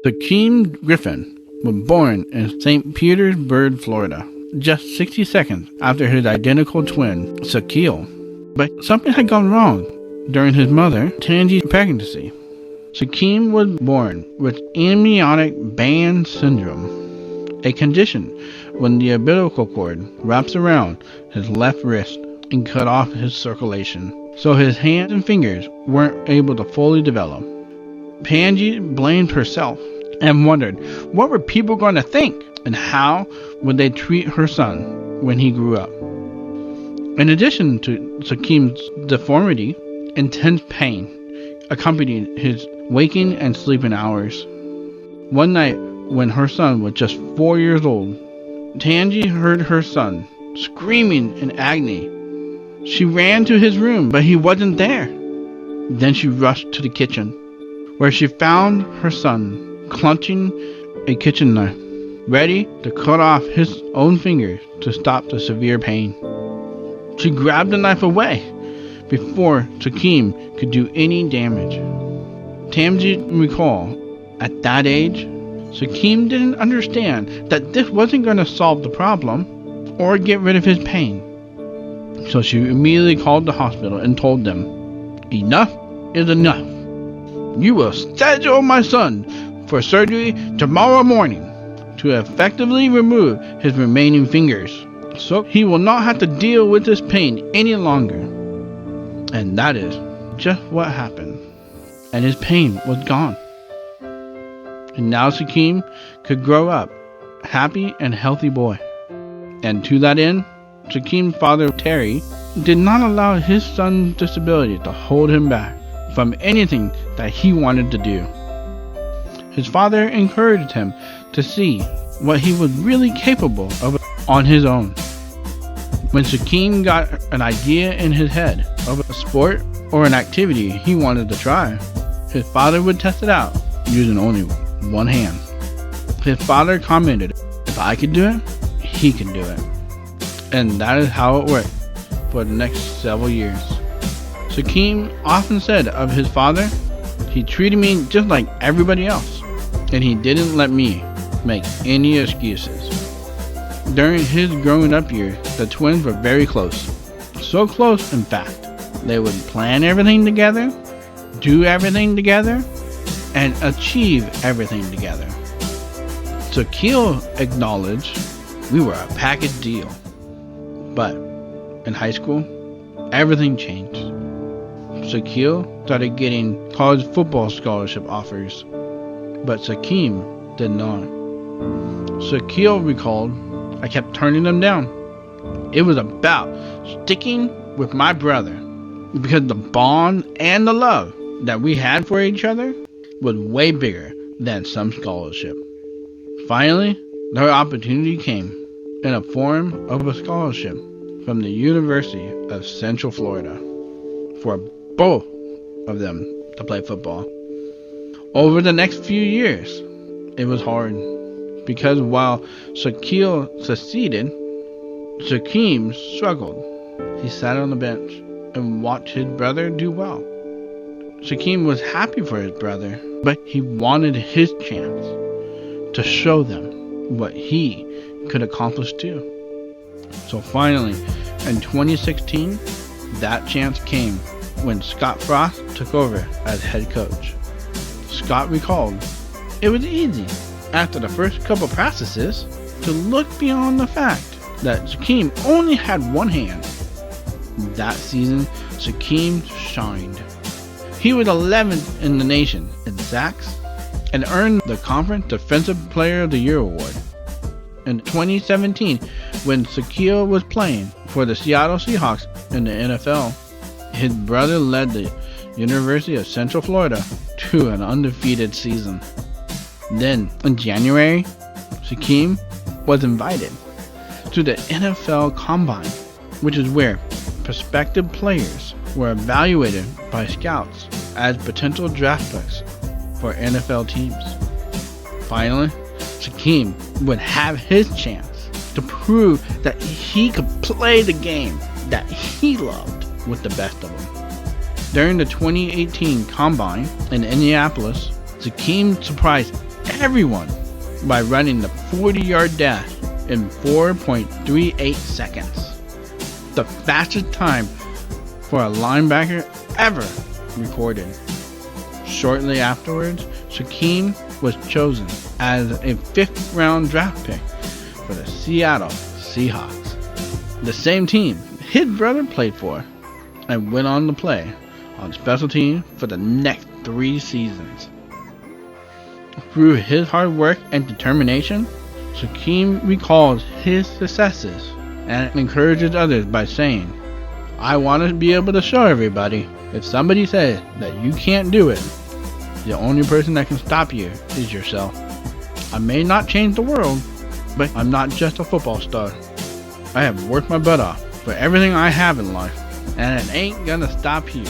Shaquem Griffin was born in St. Petersburg, Florida, just 60 seconds after his identical twin, Shaquille. But something had gone wrong during his mother, Tangi's pregnancy. Shaquem was born with amniotic band syndrome, a condition when the umbilical cord wraps around his left wrist and cut off his circulation, so his hands and fingers weren't able to fully develop. Tangi blamed herself and wondered what were people going to think and how would they treat her son when he grew up. In addition to Shaquem's deformity, intense pain accompanied his waking and sleeping hours. One night, when her son was just 4 years old, Tangi heard her son screaming in agony. She ran to his room, but he wasn't there. Then she rushed to the kitchen, where she found her son clutching a kitchen knife, ready to cut off his own fingers to stop the severe pain. She grabbed the knife away before Shaquem could do any damage. Tangi recalled, at that age, Shaquem didn't understand that this wasn't going to solve the problem or get rid of his pain. So she immediately called the hospital and told them, "Enough is enough. You will schedule my son for surgery tomorrow morning to effectively remove his remaining fingers, so he will not have to deal with this pain any longer." And that is just what happened. And his pain was gone. And now Shaquem could grow up a happy and healthy boy. And to that end, Shaquem's father, Terry, did not allow his son's disability to hold him back from anything that he wanted to do. His father encouraged him to see what he was really capable of on his own. When Shaquem got an idea in his head of a sport or an activity he wanted to try, his father would test it out using only one hand. His father commented, "If I could do it, he can do it." And that is how it worked for the next several years. Shaquem often said of his father, "He treated me just like everybody else, and he didn't let me make any excuses." During his growing up years, the twins were very close. So close, in fact, they would plan everything together, do everything together, and achieve everything together. Shaquille acknowledged we were a package deal. But in high school, everything changed. Shaquille started getting college football scholarship offers, but Shaquem did not. Shaquille recalled, "I kept turning them down. It was about sticking with my brother because the bond and the love that we had for each other was way bigger than some scholarship." Finally, their opportunity came in a form of a scholarship from the University of Central Florida for both of them to play football. Over the next few years, it was hard because while Shaquille succeeded, Shaquem struggled. He sat on the bench and watched his brother do well. Shaquem was happy for his brother, but he wanted his chance to show them what he could accomplish too. So finally, in 2016, that chance came when Scott Frost took over as head coach. Scott recalled, "It was easy after the first couple practices to look beyond the fact that Shaquem only had one hand." That season, Shaquem shined. He was 11th in the nation in sacks and earned the Conference Defensive Player of the Year award. In 2017, when Shaquille was playing for the Seattle Seahawks in the NFL, his brother led the University of Central Florida to an undefeated season. Then, in January, Shaquem was invited to the NFL Combine, which is where prospective players were evaluated by scouts as potential draft picks for NFL teams. Finally, Shaquem would have his chance to prove that he could play the game that he loved with the best of them. During the 2018 Combine in Indianapolis, Shaquem surprised everyone by running the 40-yard dash in 4.38 seconds, the fastest time for a linebacker ever recorded. Shortly afterwards, Shaquem was chosen as a 5th-round draft pick for the Seattle Seahawks, the same team his brother played for, and went on to play on special teams for the next 3 seasons. Through his hard work and determination, Shaquem recalls his successes and encourages others by saying, "I want to be able to show everybody, if somebody says that you can't do it, the only person that can stop you is yourself. I may not change the world, but I'm not just a football star. I have worked my butt off for everything I have in life, and it ain't gonna stop here."